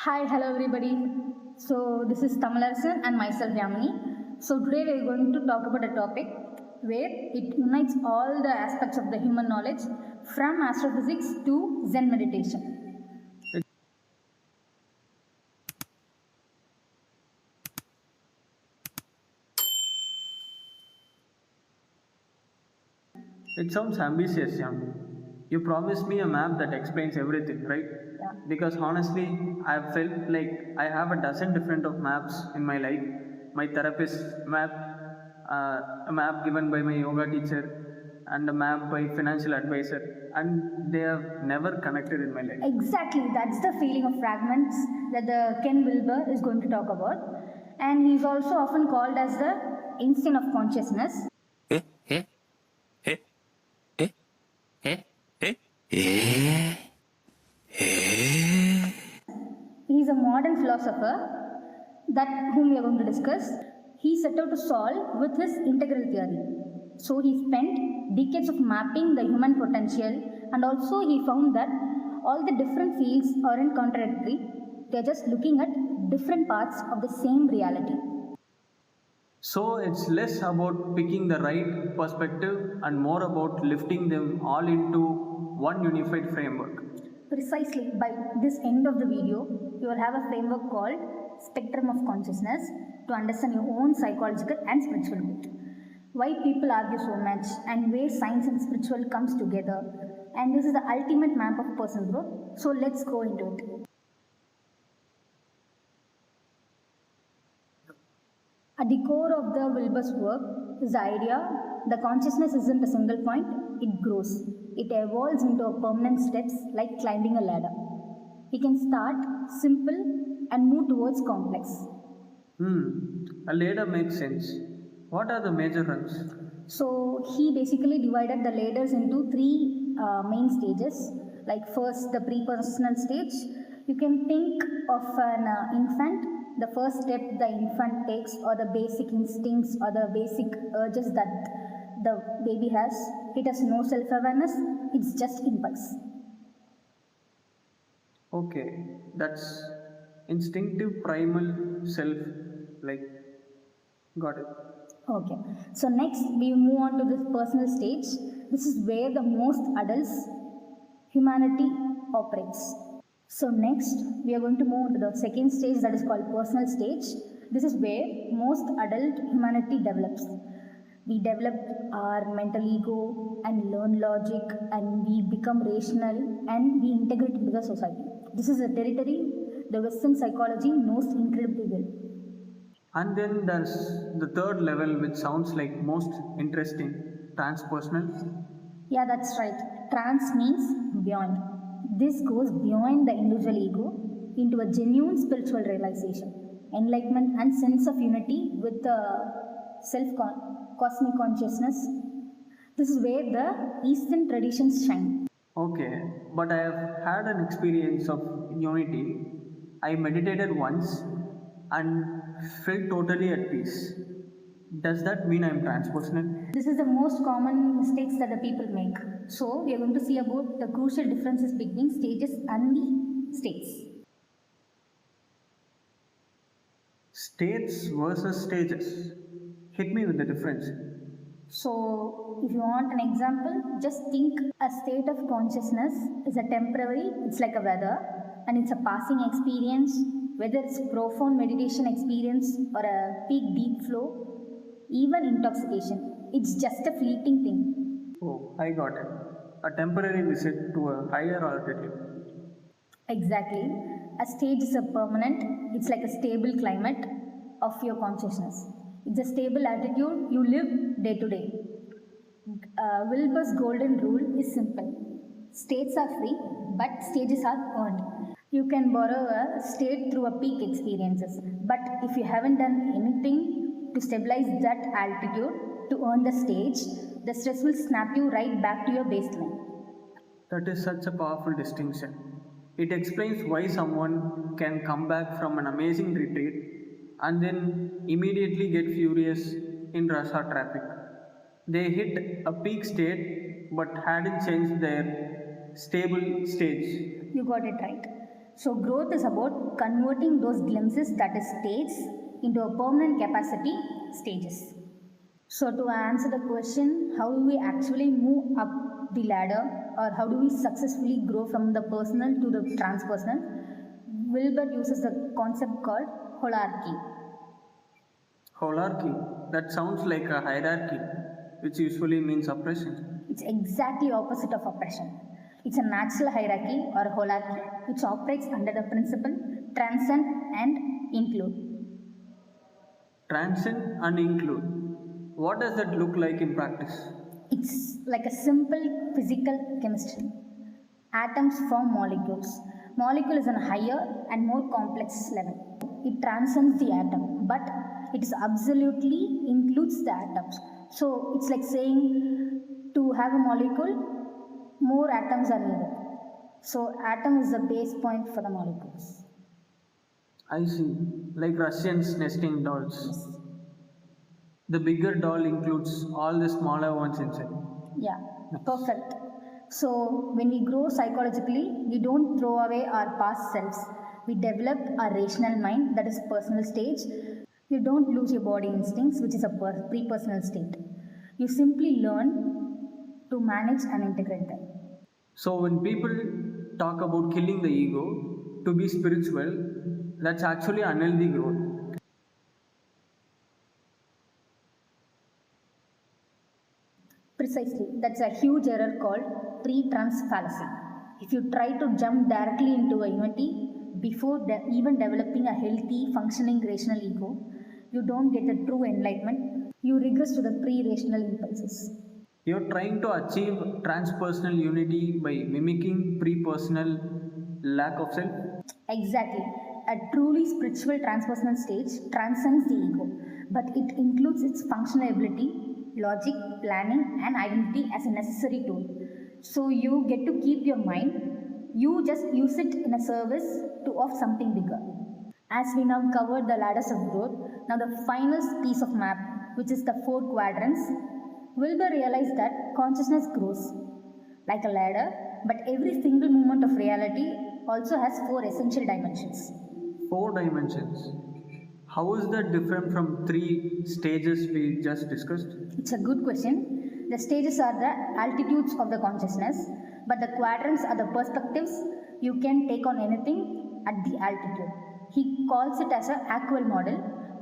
Hi, hello everybody. So this is Tamilarasan and myself Yamini. So today we are going to talk about a topic where it unites all the aspects of the human knowledge from astrophysics to Zen meditation. It sounds ambitious, Yami. You promised me a map that explains everything, right? Yeah. Because honestly, I've felt like I have a dozen different of maps in my life. My therapist map, a map given by my yoga teacher, and a map by financial advisor, and they have never connected in my life. Exactly, that's the feeling of fragments that the Ken Wilber is going to talk about. And he's also often called as the Einstein of consciousness. He's a modern philosopher that whom we are going to discuss. He set out to solve with his integral theory. So he spent decades of mapping the human potential, and also he found that all the different fields aren't contradictory. They're just looking at different parts of the same reality. So it's less about picking the right perspective and more about lifting them all into one unified framework. Precisely, by this end of the video, you will have a framework called spectrum of consciousness to understand your own psychological and spiritual growth. Why people argue so much and where science and spiritual comes together. And this is the ultimate map of personal growth. So let's go into it. At the core of the Wilber's work is the idea the consciousness isn't a single point, it grows. It evolves into a permanent steps like climbing a ladder. We can start simple and move towards complex. A ladder makes sense. What are the major rungs? So he basically divided the ladders into three main stages. Like first the pre-personal stage. You can think of an infant. The first step the infant takes or the basic instincts or the basic urges that the baby has. It has no self-awareness. It's just impulse. Okay, that's instinctive primal self, like, got it. Okay, so next we move on to this personal stage. This is where the most adults humanity operates. So next we are going to move on to the second stage that is called personal stage. This is where most adult humanity develops. We develop our mental ego and learn logic and we become rational and we integrate into the society. This is a territory the Western psychology knows incredibly well. And then there's the third level, which sounds like most interesting, transpersonal. Yeah, that's right. Trans means beyond. This goes beyond the individual ego into a genuine spiritual realization, enlightenment, and sense of unity with the cosmic consciousness. This is where the Eastern traditions shine. Okay, but I have had an experience of unity. I meditated once and felt totally at peace. Does that mean I'm transpersonal? This is the most common mistakes that the people make. So we are going to see about the crucial differences between stages and the states. States versus stages. Hit me with the difference. So if you want an example, just think a state of consciousness is a temporary, it's like a weather, and it's a passing experience, whether it's profound meditation experience or a peak deep flow, even intoxication. It's just a fleeting thing. Oh, I got it. A temporary visit to a higher altitude. Exactly. A stage is a permanent, it's like a stable climate of your consciousness. It's a stable attitude you live day to day. Wilber's golden rule is simple. States are free, but stages are earned. You can borrow a state through a peak experiences, but if you haven't done anything to stabilize that altitude to earn the stage, the stress will snap you right back to your baseline. That is such a powerful distinction. It explains why someone can come back from an amazing retreat and then immediately get furious in rush hour traffic. They hit a peak state but hadn't changed their stable stage. You got it right. So growth is about converting those glimpses, that is states, into a permanent capacity, stages. So to answer the question, how do we actually move up the ladder, or how do we successfully grow from the personal to the transpersonal, Wilber uses the concept called holarchy. Holarchy. That sounds like a hierarchy, which usually means oppression. It's exactly opposite of oppression. It's a natural hierarchy or holarchy which operates under the principle transcend and include. Transcend and include. What does that look like in practice? It's like a simple physical chemistry. Atoms form molecules. Molecule is on a higher and more complex level. It transcends the atom, but it is absolutely includes the atoms. So it's like saying to have a molecule, more atoms are needed. So atom is the base point for the molecules. I see. Like Russians nesting dolls. Yes. The bigger doll includes all the smaller ones inside. Yeah, perfect. So when we grow psychologically, we don't throw away our past selves. We develop our rational mind, that is personal stage. You don't lose your body instincts, which is a pre-personal state. You simply learn to manage and integrate them. So when people talk about killing the ego to be spiritual, that's actually unhealthy growth. Precisely, that's a huge error called pre-trans fallacy. If you try to jump directly into a unity before even developing a healthy, functioning rational ego, you don't get a true enlightenment. You regress to the pre-rational impulses. You're trying to achieve transpersonal unity by mimicking pre-personal lack of self. Exactly. A truly spiritual transpersonal stage transcends the ego, but it includes its functional ability, logic, planning, and identity as a necessary tool. So you get to keep your mind, you just use it in a service of something bigger. As we now covered the ladders of growth, now the final piece of map, which is the 4 quadrants, Wilber realized that consciousness grows like a ladder, but every single moment of reality also has 4 essential dimensions. 4 dimensions. How is that different from 3 stages we just discussed? It's a good question. The stages are the altitudes of the consciousness, but the quadrants are the perspectives you can take on anything at the altitude. He calls it as an actual model,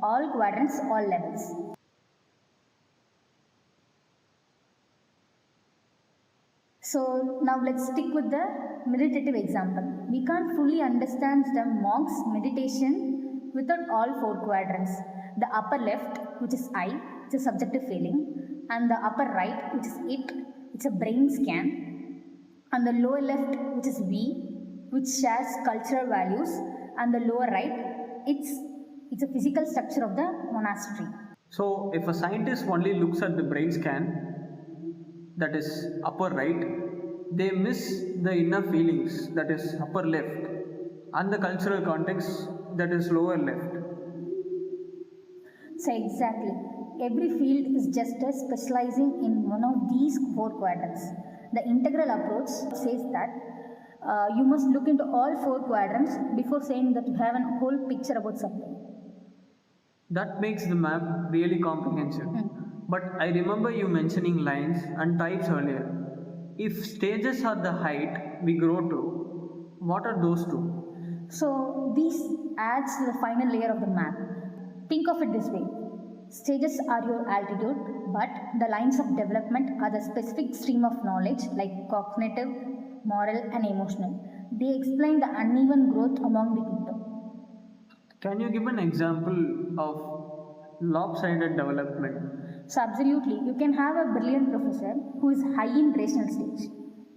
all quadrants, all levels. So now let's stick with the meditative example. We can't fully understand the monk's meditation without all 4 quadrants. The upper left, which is I, it's a subjective feeling, and the upper right, which is it, it's a brain scan, and the lower left, which is we, which shares cultural values, and the lower right, it's a physical structure of the monastery. So if a scientist only looks at the brain scan, that is upper right, they miss the inner feelings, that is upper left, and the cultural context, that is lower left. So exactly, every field is just as specializing in one of these 4 quadrants. The integral approach says that you must look into all 4 quadrants before saying that you have a whole picture about something. That makes the map really comprehensive. But I remember you mentioning lines and types earlier. If stages are the height we grow to, what are those two? So this adds to the final layer of the map. Think of it this way. Stages are your altitude, but the lines of development are the specific stream of knowledge like cognitive, moral, and emotional. They explain the uneven growth among the people. Can you give an example of lopsided development? So absolutely, you can have a brilliant professor who is high in rational stage,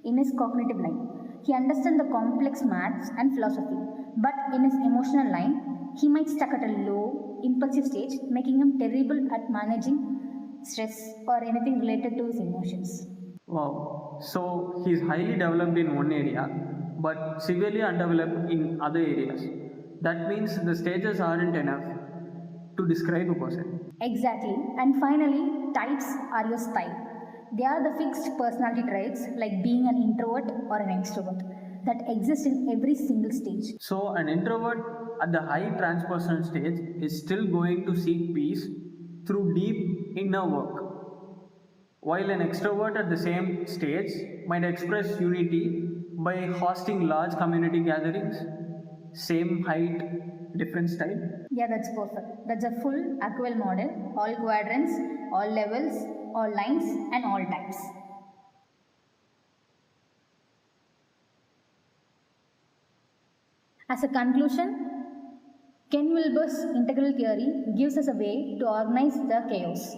in his cognitive line. He understands the complex maths and philosophy, but in his emotional line, he might stuck at a low, impulsive stage, making him terrible at managing stress or anything related to his emotions. Wow. So he's highly developed in one area, but severely undeveloped in other areas. That means the stages aren't enough to describe a person. Exactly. And finally, types are your style. They are the fixed personality traits like being an introvert or an extrovert. that exist in every single stage. So, an introvert at the high transpersonal stage is still going to seek peace through deep inner work, while an extrovert at the same stage might express unity by hosting large community gatherings, same height, different style. Yeah, that's perfect. That's a full Aquel model, all quadrants, all levels, all lines, and all types. As a conclusion, Ken Wilber's integral theory gives us a way to organize the chaos.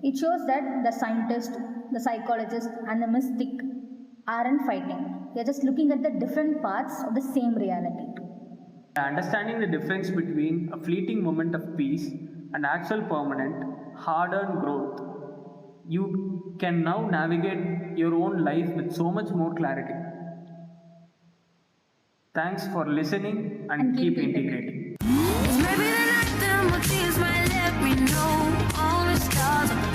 It shows that the scientist, the psychologist, and the mystic aren't fighting. They're just looking at the different parts of the same reality. Understanding the difference between a fleeting moment of peace and actual permanent, hard earned growth, you can now navigate your own life with so much more clarity. Thanks for listening and keep integrating. Maybe the night that I'm